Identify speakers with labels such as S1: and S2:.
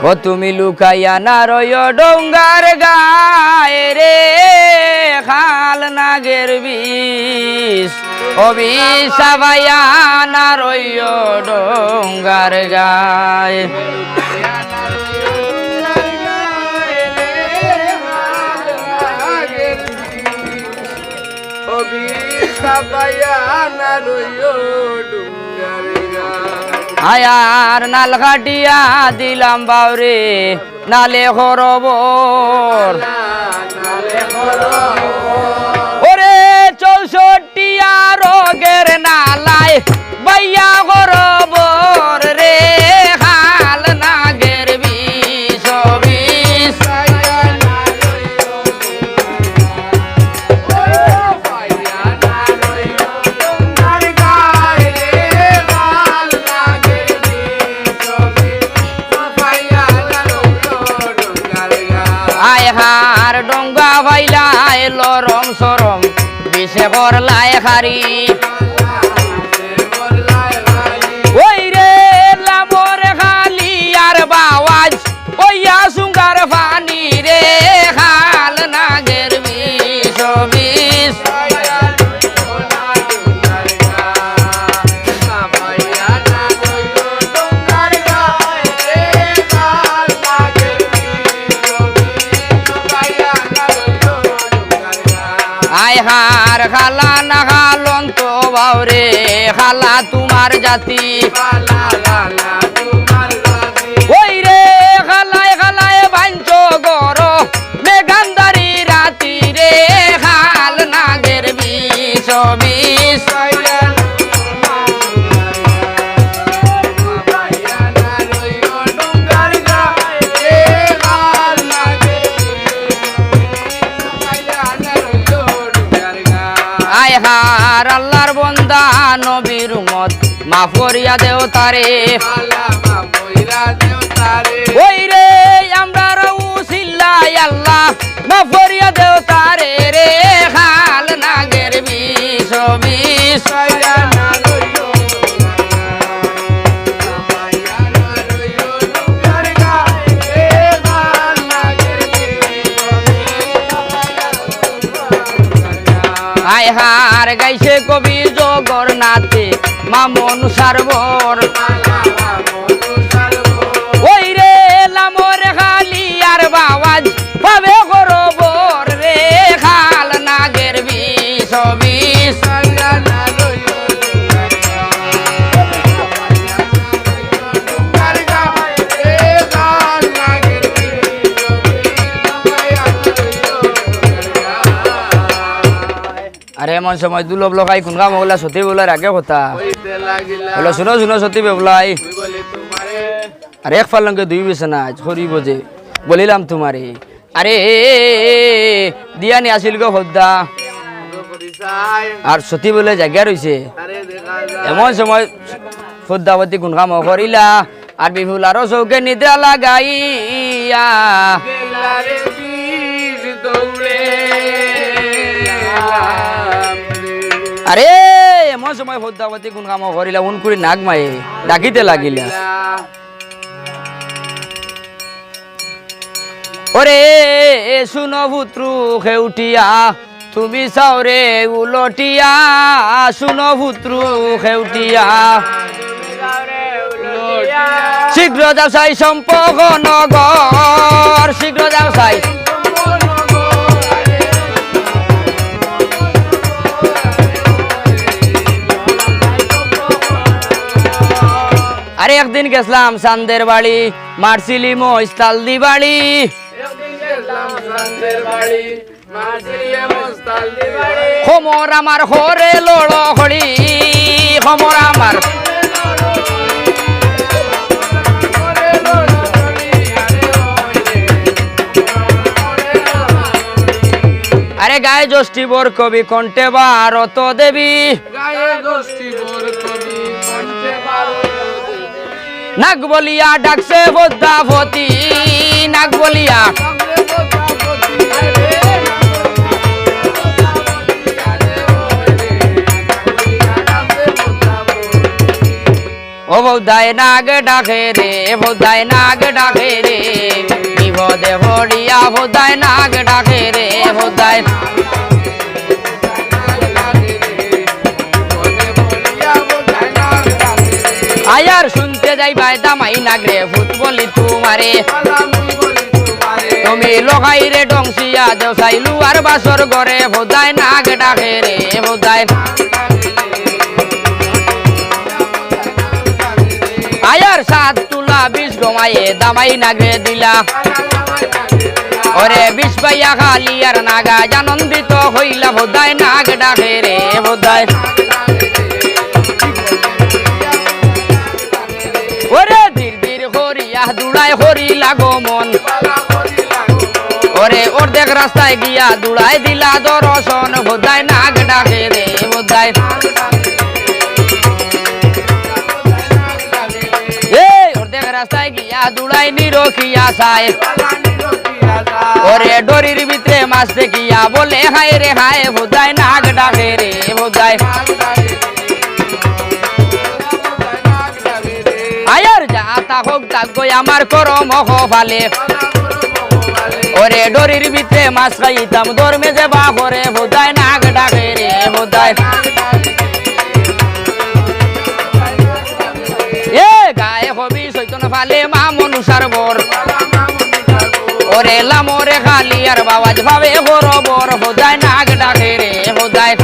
S1: ও তুমি লুকাইয়া না রয় ডোঙ্গার গায়ে রে খাল নাগের বিষ ও বিষ সাবাইয়া না রয় ডোঙ্গার গায়ে আয়ার নাল কাটিয়া দিলাম বাউরে নালে খরবর ওরে 64 রোগের নালায় বাইয়া খরবর রে হাল নাগের বিষ বিষ হার ডোঙ্গা ভাইলাই লরম সরম বিষে করলাই খারি ওই রে লামর খালি আর বাওয়াজ ওইয়া সুঙ্গার ফানি রে খাল নাগের বিষ বিষ হার খালা না খালন তো বাউরে খালা তোমার জাতি ওই রে খালায় খালায় বাঞ্চ গর মেঘান্দারি রাতি রে খাল নাগের বিষ বিষ হার আল্লাহর বন্দা নবীর উম্মত মাফ করিয়া দেও তারে ওই রে আমরা রউসিল্লাহ আল্লাহ মাফ করিয়া দেও তারে রে খাল নাগের বিষ বিষ হার গাইছে কবি জগন্নাথে মামন সারবর ওই রে লামর খালি আর বাওয়াজ পাবে গরবর রে খাল নাগের বিষ বিষ আরে এমন সময় দুলভ লগাই কোন কাম বলা সতী বলার আগে কথা বলো শুনো শুনো সতী বেবলাই আরে এক ফালঙ্গে 2 বিছানা ছড়িব যে বলিলাম তোমারে আরে দিয়ানি আসিল গো হদ্দা আর সতী বলে জায়গা রইছে এমন সময় হদ্দাবতী কোন কাম করিলা আর বিহুলারও চৌকে নিদ্রা লাগাইয়া আরে এমন সময় হদ্দাবতী কোন কাম করিলা উন করে নাগ মায়ে ডাকিতে লাগিলা ওরে শুনো পুত্রু খেউটিয়া তুমি চাওরে উলটিয়া শুনো পুত্রু খেউটিয়া শীঘ্র যাও চাই সম্পর্ক নগর শীঘ্র যাও চাই আরে একদিন গেছিলাম চান্দের বাড়ি মারছিলি মস্তাল দি বাড়ি খমর আমার হরে লড় হড়ি খমর আমার আরে গায়ে জ্যোষ্ঠী বোর কবি কণ্ঠে ভারত দেবী নাগ বলিয়া ডাকছে পদ্মাবতী নাগ বলিয়া ও বোধায় নাগ ডাকে রে বোধায় নাগ ডাকে রে বিপদে পড়িয়া বোধায় নাগ ডাকে রে বোধায় আয়ার শুনতে যাইবাই দামাই নাগরে ফুটবলি তোমারে তুমি লগাই রে ডংসিয়া দেওসাই লুয়ার বাসর ঘরে বোধায় নাগ ডাকে রে বোধায় আয়ার সাত তুলা 20 গমায়ে দামাই নাগরে দিলা ওরে 20 পাইয়া খালি আর নাগা আনন্দিত হইলা বোধায় নাগ ডাকে রে বোধায় ওরে ধীর ধীর হরিয়া দুড়াই হরি লাগো মন ওরে অর্ধেক রাস্তায় গিয়া দুড়াই দিলা দর্শন বোধায় নাগ ডাকে রে বোধায় অর্ধেক রাস্তায় গিয়া দুড়াই নিরখিয়া চায় ওরে ডরির ভিতরে মাছ দেখিয়া বলে হায় রে হায় বোধায় নাগ ডাকে রে বোধায় আয়ার যা তা হোক তাকই আমার করম ফালে ওরে ডরির ভিতরে মাছ খাইতাম ধর্মে যে বা করে বোধায় নাগ ডাকে রে বোধায় এ গায়ে হবি সৈতন ফালে মা মনুষার বর ওরে লামরে খালি আর বাবাজ ভাবে বড় বর বোধায় নাগ ডাকে রে বোধায়